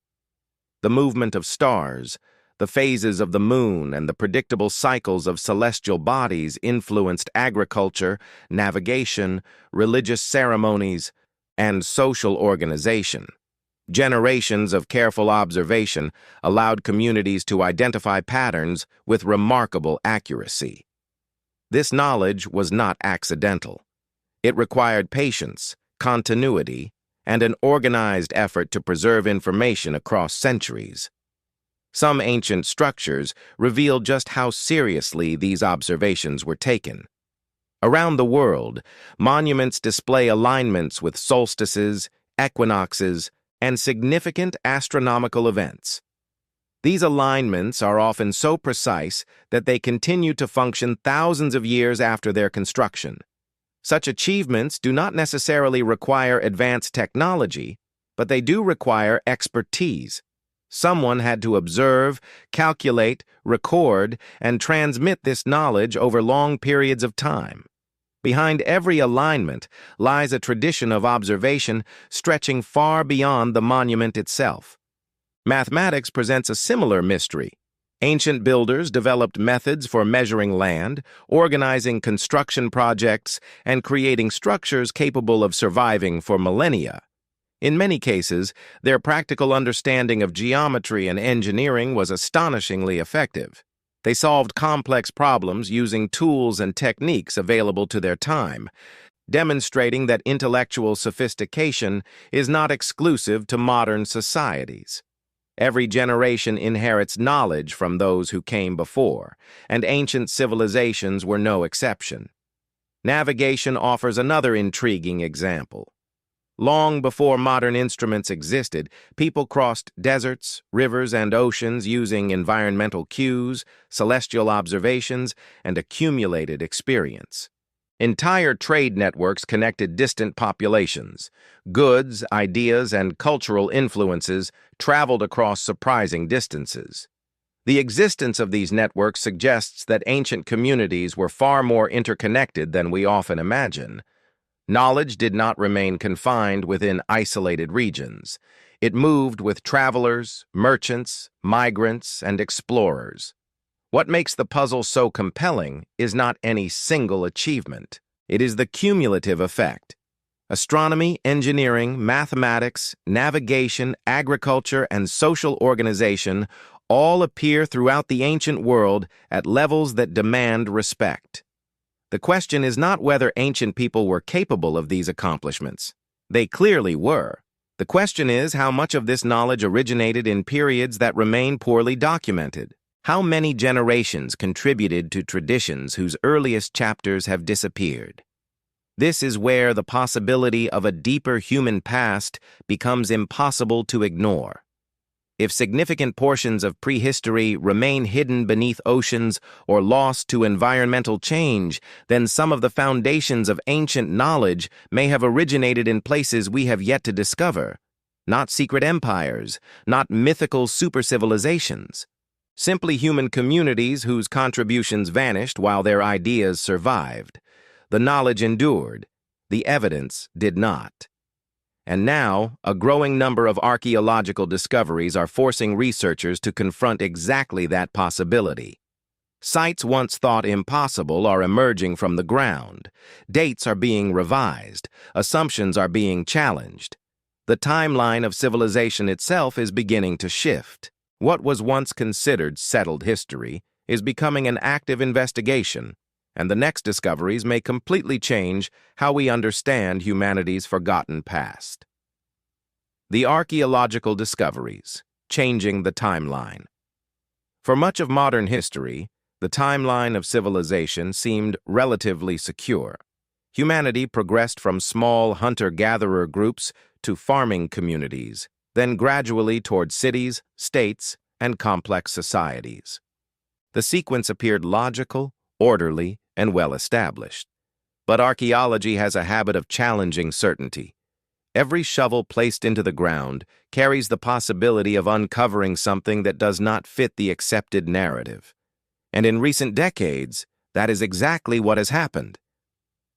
The movement of stars, the phases of the moon, and the predictable cycles of celestial bodies influenced agriculture, navigation, religious ceremonies, and social organization. Generations of careful observation allowed communities to identify patterns with remarkable accuracy. This knowledge was not accidental. It required patience, continuity, and an organized effort to preserve information across centuries. Some ancient structures reveal just how seriously these observations were taken. Around the world, monuments display alignments with solstices, equinoxes, and significant astronomical events. These alignments are often so precise that they continue to function thousands of years after their construction. Such achievements do not necessarily require advanced technology, but they do require expertise. Someone had to observe, calculate, record, and transmit this knowledge over long periods of time. Behind every alignment lies a tradition of observation stretching far beyond the monument itself. Mathematics presents a similar mystery. Ancient builders developed methods for measuring land, organizing construction projects, and creating structures capable of surviving for millennia. In many cases, their practical understanding of geometry and engineering was astonishingly effective. They solved complex problems using tools and techniques available to their time. demonstrating that intellectual sophistication is not exclusive to modern societies. Every generation inherits knowledge from those who came before, and ancient civilizations were no exception. Navigation offers another intriguing example. Long before modern instruments existed, people crossed deserts, rivers, and oceans using environmental cues, celestial observations, and accumulated experience. Entire trade networks connected distant populations. Goods, ideas, and cultural influences traveled across surprising distances. The existence of these networks suggests that ancient communities were far more interconnected than we often imagine. Knowledge did not remain confined within isolated regions. It moved with travelers, merchants, migrants, and explorers. What makes the puzzle so compelling is not any single achievement. It is the cumulative effect. Astronomy, engineering, mathematics, navigation, agriculture, and social organization all appear throughout the ancient world at levels that demand respect. The question is not whether ancient people were capable of these accomplishments. They clearly were. The question is how much of this knowledge originated in periods that remain poorly documented. How many generations contributed to traditions whose earliest chapters have disappeared? This is where the possibility of a deeper human past becomes impossible to ignore. If significant portions of prehistory remain hidden beneath oceans or lost to environmental change, then some of the foundations of ancient knowledge may have originated in places we have yet to discover. Not secret empires, not mythical supercivilizations. Simply human communities whose contributions vanished while their ideas survived. The knowledge endured, the evidence did not. And now, a growing number of archaeological discoveries are forcing researchers to confront exactly that possibility. Sites once thought impossible are emerging from the ground. Dates are being revised. Assumptions are being challenged. The timeline of civilization itself is beginning to shift. What was once considered settled history is becoming an active investigation, and the next discoveries may completely change how we understand humanity's forgotten past. The archaeological discoveries, changing the timeline. For much of modern history, the timeline of civilization seemed relatively secure. Humanity progressed from small hunter-gatherer groups to farming communities, then gradually toward cities, states, and complex societies. The sequence appeared logical, orderly, and well-established. But archaeology has a habit of challenging certainty. Every shovel placed into the ground carries the possibility of uncovering something that does not fit the accepted narrative. And in recent decades, that is exactly what has happened.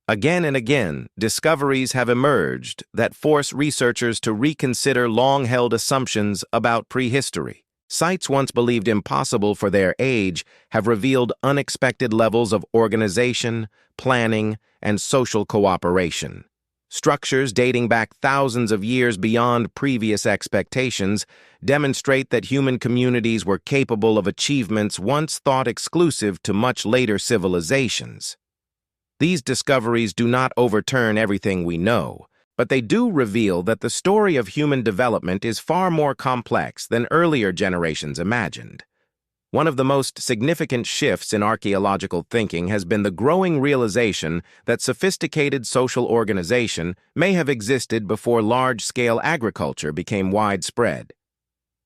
Again and again, discoveries have emerged that force researchers to reconsider long-held assumptions about prehistory. Sites once believed impossible for their age have revealed unexpected levels of organization, planning, and social cooperation. Structures dating back thousands of years beyond previous expectations demonstrate that human communities were capable of achievements once thought exclusive to much later civilizations. These discoveries do not overturn everything we know, but they do reveal that the story of human development is far more complex than earlier generations imagined. One of the most significant shifts in archaeological thinking has been the growing realization that sophisticated social organization may have existed before large-scale agriculture became widespread.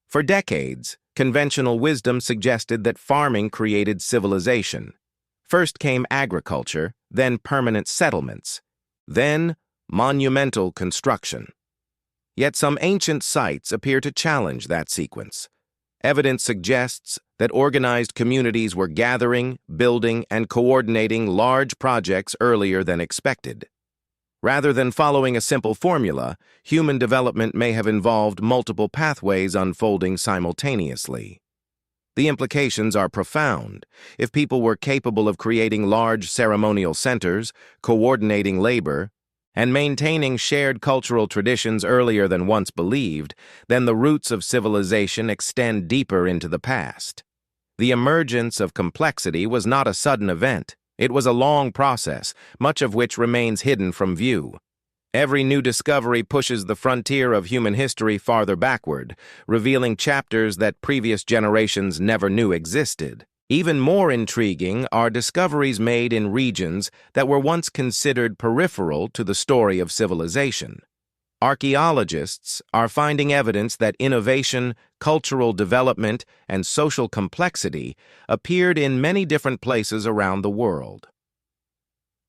For decades, conventional wisdom suggested that farming created civilization. First came agriculture, then permanent settlements, then monumental construction. Yet some ancient sites appear to challenge that sequence. Evidence suggests that organized communities were gathering, building, and coordinating large projects earlier than expected. Rather than following a simple formula, human development may have involved multiple pathways unfolding simultaneously. The implications are profound. If people were capable of creating large ceremonial centers, coordinating labor, and maintaining shared cultural traditions earlier than once believed, then the roots of civilization extend deeper into the past. The emergence of complexity was not a sudden event. It was a long process, much of which remains hidden from view. Every new discovery pushes the frontier of human history farther backward, revealing chapters that previous generations never knew existed. Even more intriguing are discoveries made in regions that were once considered peripheral to the story of civilization. Archaeologists are finding evidence that innovation, cultural development, and social complexity appeared in many different places around the world.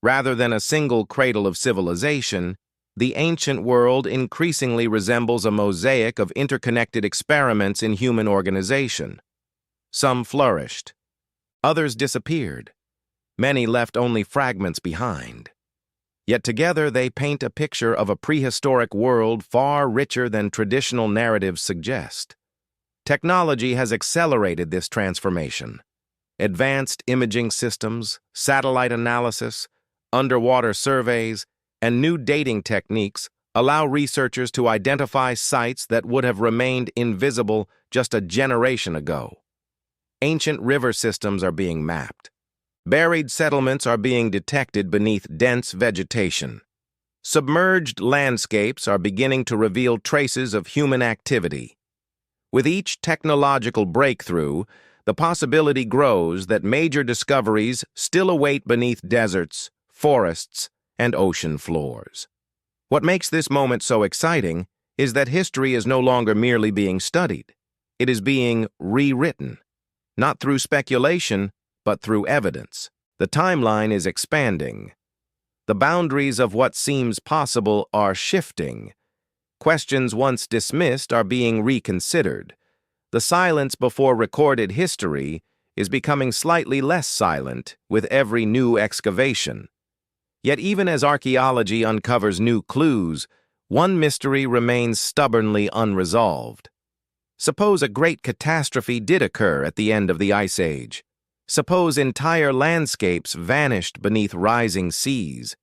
Rather than a single cradle of civilization, the ancient world increasingly resembles a mosaic of interconnected experiments in human organization. Some flourished. Others disappeared. Many left only fragments behind. Yet together they paint a picture of a prehistoric world far richer than traditional narratives suggest. Technology has accelerated this transformation. Advanced imaging systems, satellite analysis, underwater surveys, and new dating techniques allow researchers to identify sites that would have remained invisible just a generation ago. Ancient river systems are being mapped. Buried settlements are being detected beneath dense vegetation. Submerged landscapes are beginning to reveal traces of human activity. With each technological breakthrough, the possibility grows that major discoveries still await beneath deserts, forests, and ocean floors. What makes this moment so exciting is that history is no longer merely being studied. It is being rewritten, not through speculation, but through evidence. The timeline is expanding. The boundaries of what seems possible are shifting. Questions once dismissed are being reconsidered. The silence before recorded history is becoming slightly less silent with every new excavation. Yet even as archaeology uncovers new clues, one mystery remains stubbornly unresolved. Suppose a great catastrophe did occur at the end of the Ice Age. Suppose entire landscapes vanished beneath rising seas.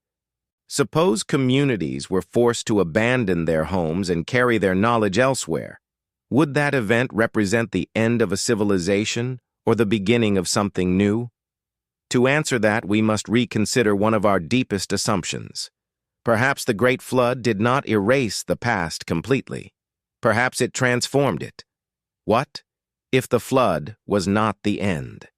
Suppose communities were forced to abandon their homes and carry their knowledge elsewhere. Would that event represent the end of a civilization or the beginning of something new? To answer that, we must reconsider one of our deepest assumptions. Perhaps the Great Flood did not erase the past completely. Perhaps it transformed it. What if the flood was not the end?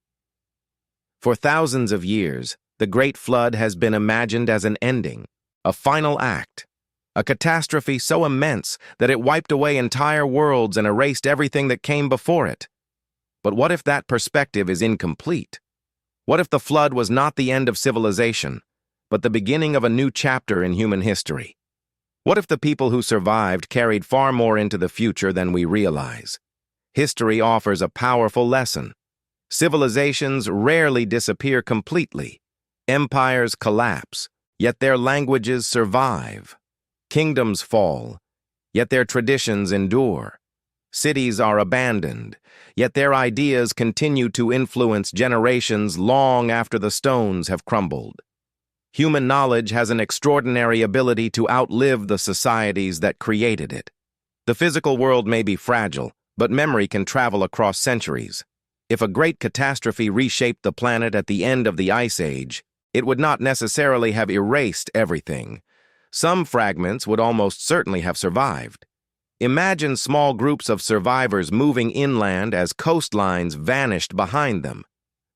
For thousands of years, the Great Flood has been imagined as an ending, a final act, a catastrophe so immense that it wiped away entire worlds and erased everything that came before it. But what if that perspective is incomplete? What if the flood was not the end of civilization, but the beginning of a new chapter in human history? What if the people who survived carried far more into the future than we realize? History offers a powerful lesson. Civilizations rarely disappear completely. Empires collapse, yet their languages survive. Kingdoms fall, yet their traditions endure. Cities are abandoned, yet their ideas continue to influence generations long after the stones have crumbled. Human knowledge has an extraordinary ability to outlive the societies that created it. The physical world may be fragile, but memory can travel across centuries. If a great catastrophe reshaped the planet at the end of the Ice Age, it would not necessarily have erased everything. Some fragments would almost certainly have survived. Imagine small groups of survivors moving inland as coastlines vanished behind them.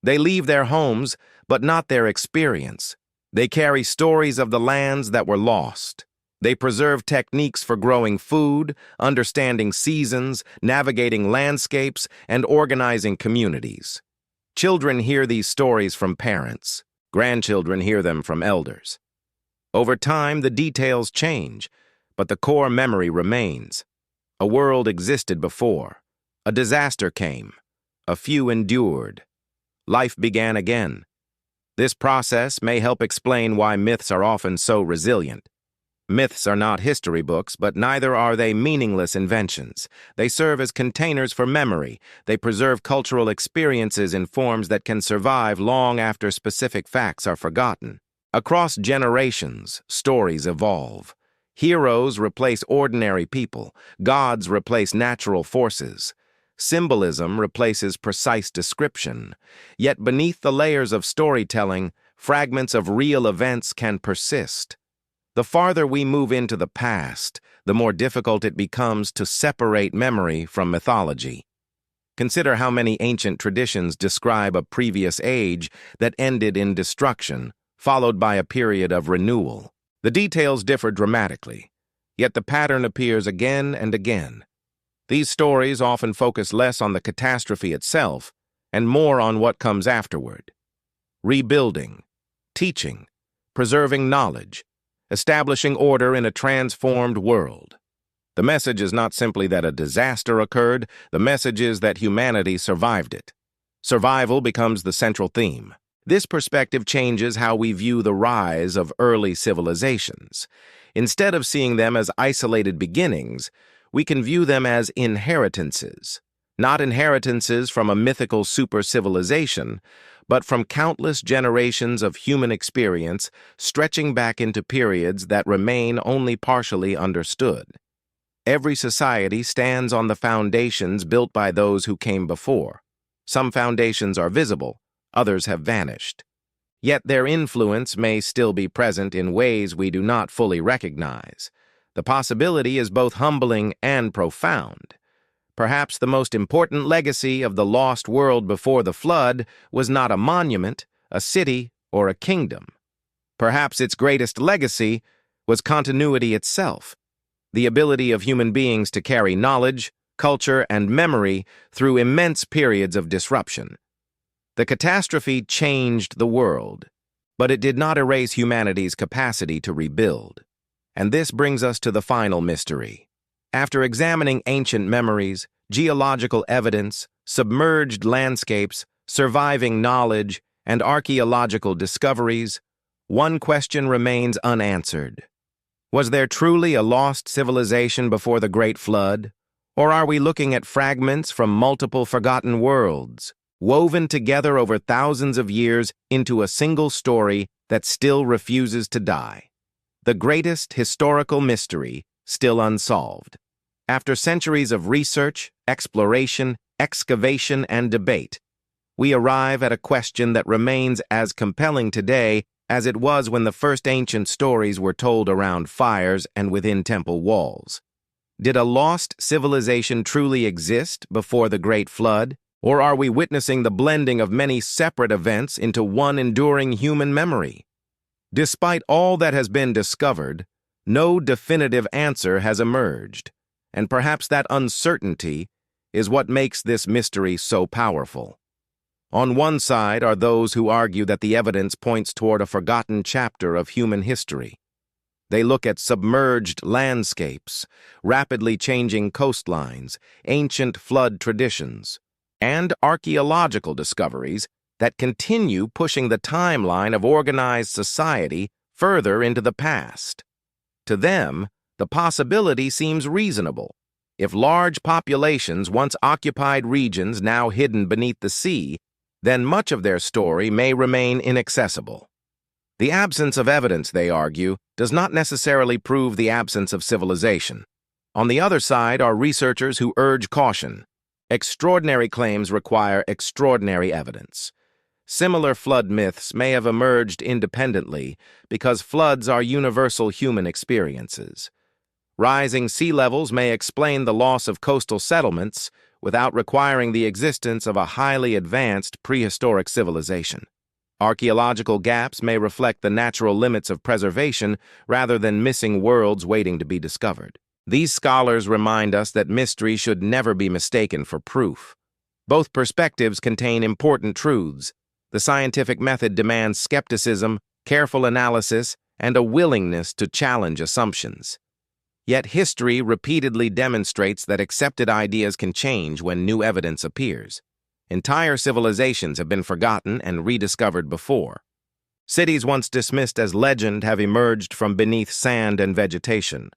They leave their homes, but not their experience. They carry stories of the lands that were lost. They preserve techniques for growing food, understanding seasons, navigating landscapes, and organizing communities. Children hear these stories from parents. Grandchildren hear them from elders. Over time, the details change, but the core memory remains. A world existed before. A disaster came. A few endured. Life began again. This process may help explain why myths are often so resilient. Myths are not history books, but neither are they meaningless inventions. They serve as containers for memory. They preserve cultural experiences in forms that can survive long after specific facts are forgotten. Across generations, stories evolve. Heroes replace ordinary people. Gods replace natural forces. Symbolism replaces precise description. Yet beneath the layers of storytelling, fragments of real events can persist. The farther we move into the past, the more difficult it becomes to separate memory from mythology. Consider how many ancient traditions describe a previous age that ended in destruction, followed by a period of renewal. The details differ dramatically, yet the pattern appears again and again. These stories often focus less on the catastrophe itself and more on what comes afterward. Rebuilding, teaching, preserving knowledge, establishing order in a transformed world. The message is not simply that a disaster occurred, the message is that humanity survived it. Survival becomes the central theme. This perspective changes how we view the rise of early civilizations. Instead of seeing them as isolated beginnings, we can view them as inheritances. Not inheritances from a mythical super-civilization, but from countless generations of human experience stretching back into periods that remain only partially understood. Every society stands on the foundations built by those who came before. Some foundations are visible, others have vanished. Yet their influence may still be present in ways we do not fully recognize. The possibility is both humbling and profound. Perhaps the most important legacy of the lost world before the flood was not a monument, a city, or a kingdom. Perhaps its greatest legacy was continuity itself, the ability of human beings to carry knowledge, culture, and memory through immense periods of disruption. The catastrophe changed the world, but it did not erase humanity's capacity to rebuild. And this brings us to the final mystery. After examining ancient memories, geological evidence, submerged landscapes, surviving knowledge, and archaeological discoveries, one question remains unanswered. Was there truly a lost civilization before the Great Flood? Or are we looking at fragments from multiple forgotten worlds, woven together over thousands of years into a single story that still refuses to die? The greatest historical mystery still unsolved. After centuries of research, exploration, excavation, and debate, we arrive at a question that remains as compelling today as it was when the first ancient stories were told around fires and within temple walls. Did a lost civilization truly exist before the Great Flood, or are we witnessing the blending of many separate events into one enduring human memory? Despite all that has been discovered, no definitive answer has emerged, and perhaps that uncertainty is what makes this mystery so powerful. On one side are those who argue that the evidence points toward a forgotten chapter of human history. They look at submerged landscapes, rapidly changing coastlines, ancient flood traditions, and archaeological discoveries that continue pushing the timeline of organized society further into the past. To them, the possibility seems reasonable. If large populations once occupied regions now hidden beneath the sea, then much of their story may remain inaccessible. The absence of evidence, they argue, does not necessarily prove the absence of civilization. On the other side are researchers who urge caution. Extraordinary claims require extraordinary evidence. Similar flood myths may have emerged independently because floods are universal human experiences. Rising sea levels may explain the loss of coastal settlements without requiring the existence of a highly advanced prehistoric civilization. Archaeological gaps may reflect the natural limits of preservation rather than missing worlds waiting to be discovered. These scholars remind us that mystery should never be mistaken for proof. Both perspectives contain important truths. The scientific method demands skepticism, careful analysis, and a willingness to challenge assumptions. Yet history repeatedly demonstrates that accepted ideas can change when new evidence appears. Entire civilizations have been forgotten and rediscovered before. Cities once dismissed as legend have emerged from beneath sand and vegetation.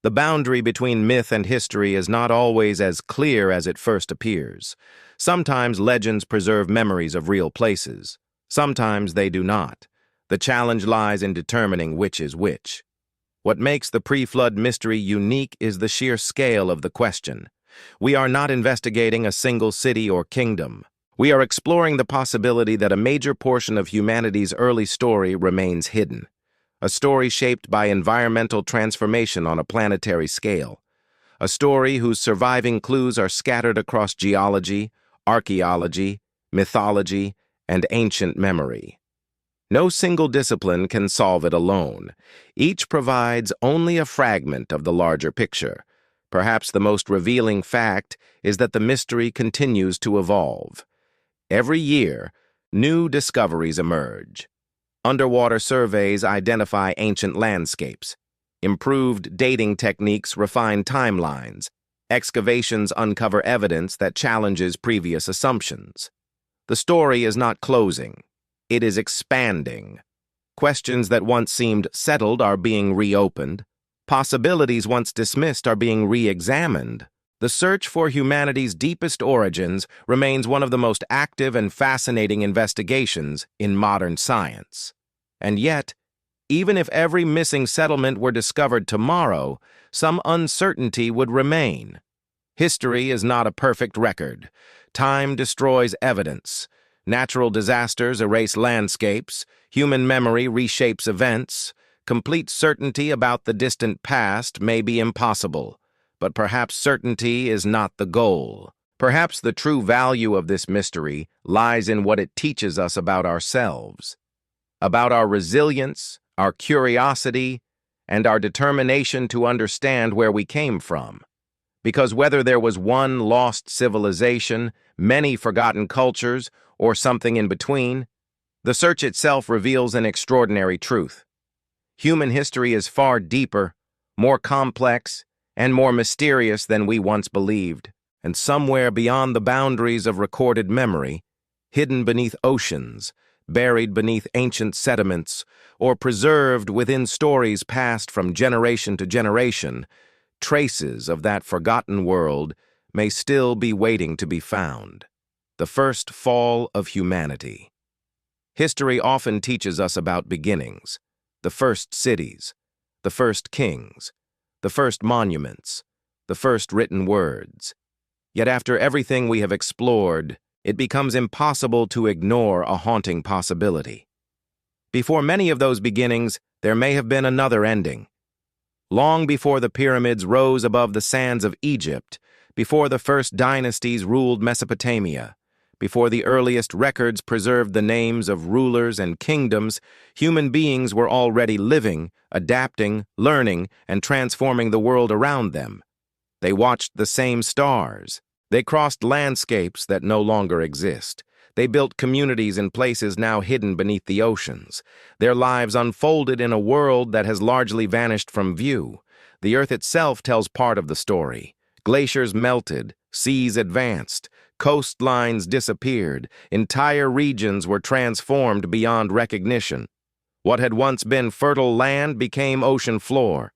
The boundary between myth and history is not always as clear as it first appears. Sometimes legends preserve memories of real places. Sometimes they do not. The challenge lies in determining which is which. What makes the pre-flood mystery unique is the sheer scale of the question. We are not investigating a single city or kingdom. We are exploring the possibility that a major portion of humanity's early story remains hidden, a story shaped by environmental transformation on a planetary scale, a story whose surviving clues are scattered across geology, archaeology, mythology, and ancient memory. No single discipline can solve it alone. Each provides only a fragment of the larger picture. Perhaps the most revealing fact is that the mystery continues to evolve. Every year, new discoveries emerge. Underwater surveys identify ancient landscapes. Improved dating techniques refine timelines. Excavations uncover evidence that challenges previous assumptions. The story is not closing. It is expanding. Questions that once seemed settled are being reopened. Possibilities once dismissed are being re-examined. The search for humanity's deepest origins remains one of the most active and fascinating investigations in modern science. And yet, even if every missing settlement were discovered tomorrow, some uncertainty would remain. History is not a perfect record. Time destroys evidence. Natural disasters erase landscapes. Human memory reshapes events. Complete certainty about the distant past may be impossible, but perhaps certainty is not the goal. Perhaps the true value of this mystery lies in what it teaches us about ourselves, about our resilience, our curiosity, and our determination to understand where we came from. Because whether there was one lost civilization, many forgotten cultures, or something in between, the search itself reveals an extraordinary truth. Human history is far deeper, more complex, and more mysterious than we once believed, and somewhere beyond the boundaries of recorded memory, hidden beneath oceans, buried beneath ancient sediments, or preserved within stories passed from generation to generation, traces of that forgotten world may still be waiting to be found. The first fall of humanity. History often teaches us about beginnings, the first cities, the first kings, the first monuments, the first written words. Yet after everything we have explored, it becomes impossible to ignore a haunting possibility. Before many of those beginnings, there may have been another ending. Long before the pyramids rose above the sands of Egypt, before the first dynasties ruled Mesopotamia, before the earliest records preserved the names of rulers and kingdoms, human beings were already living, adapting, learning, and transforming the world around them. They watched the same stars. They crossed landscapes that no longer exist. They built communities in places now hidden beneath the oceans. Their lives unfolded in a world that has largely vanished from view. The earth itself tells part of the story. Glaciers melted, seas advanced, coastlines disappeared, entire regions were transformed beyond recognition. What had once been fertile land became ocean floor.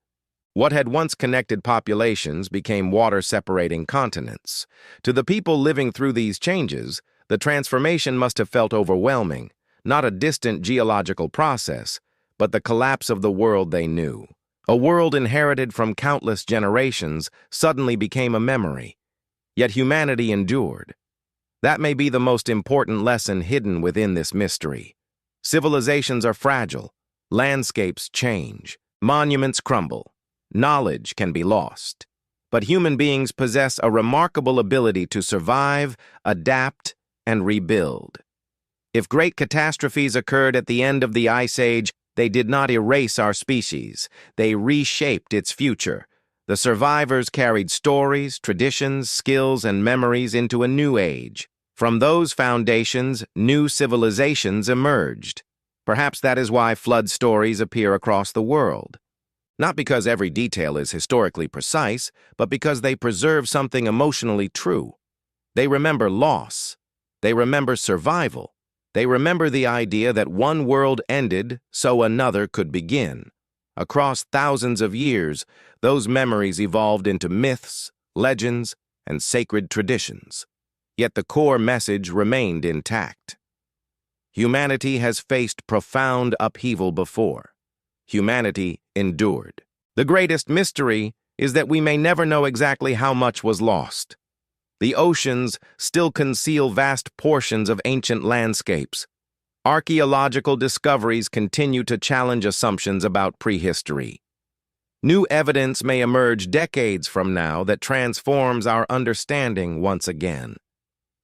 What had once connected populations became water-separating continents. To the people living through these changes, the transformation must have felt overwhelming, not a distant geological process, but the collapse of the world they knew. A world inherited from countless generations suddenly became a memory. Yet humanity endured. That may be the most important lesson hidden within this mystery. Civilizations are fragile. Landscapes change. Monuments crumble. Knowledge can be lost. But human beings possess a remarkable ability to survive, adapt, and rebuild. If great catastrophes occurred at the end of the Ice Age, they did not erase our species. They reshaped its future. The survivors carried stories, traditions, skills, and memories into a new age. From those foundations, new civilizations emerged. Perhaps that is why flood stories appear across the world. Not because every detail is historically precise, but because they preserve something emotionally true. They remember loss. They remember survival. They remember the idea that one world ended so another could begin. Across thousands of years, those memories evolved into myths, legends, and sacred traditions. Yet the core message remained intact. Humanity has faced profound upheaval before. Humanity endured. The greatest mystery is that we may never know exactly how much was lost. The oceans still conceal vast portions of ancient landscapes. Archaeological discoveries continue to challenge assumptions about prehistory. New evidence may emerge decades from now that transforms our understanding once again.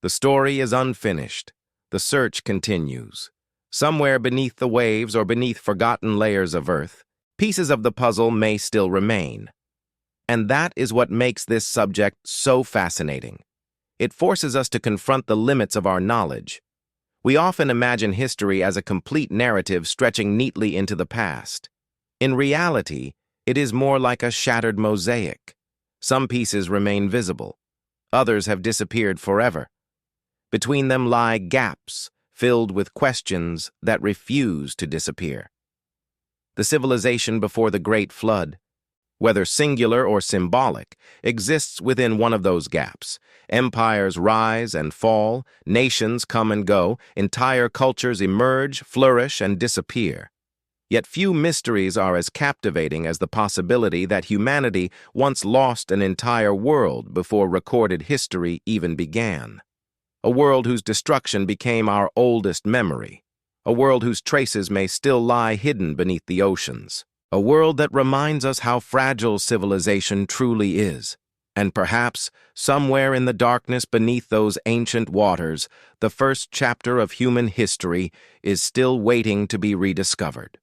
The story is unfinished. The search continues. Somewhere beneath the waves or beneath forgotten layers of earth, pieces of the puzzle may still remain. And that is what makes this subject so fascinating. It forces us to confront the limits of our knowledge. We often imagine history as a complete narrative stretching neatly into the past. In reality, it is more like a shattered mosaic. Some pieces remain visible. Others have disappeared forever. Between them lie gaps filled with questions that refuse to disappear. The civilization before the Great Flood, whether singular or symbolic, exists within one of those gaps. Empires rise and fall, nations come and go, entire cultures emerge, flourish, and disappear. Yet few mysteries are as captivating as the possibility that humanity once lost an entire world before recorded history even began. A world whose destruction became our oldest memory. A world whose traces may still lie hidden beneath the oceans. A world that reminds us how fragile civilization truly is. And perhaps, somewhere in the darkness beneath those ancient waters, the first chapter of human history is still waiting to be rediscovered.